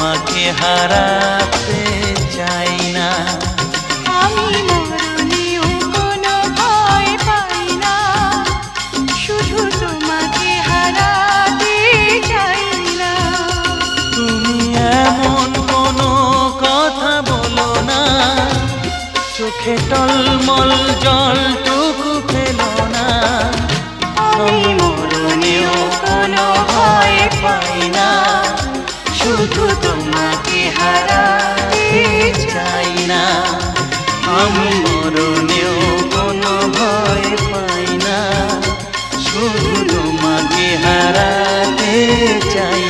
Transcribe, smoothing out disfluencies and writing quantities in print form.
তোমাকে হারাতে চাই না। আমি মরণেও কোনো ভয় পাই না, শুধু তোমাকে হারাতে চাই না। তুমি এমন কোনো কথা বলো না, চোখে টলমল জলটুকু ফেলো না। আমি মরণেও কোনো ভয় পাই না, শুধু তোমাকে হারাতে চাই না। আমি মরণেও কোনো ভয় পাই না, শুধু তোমাকে হারাতে চাই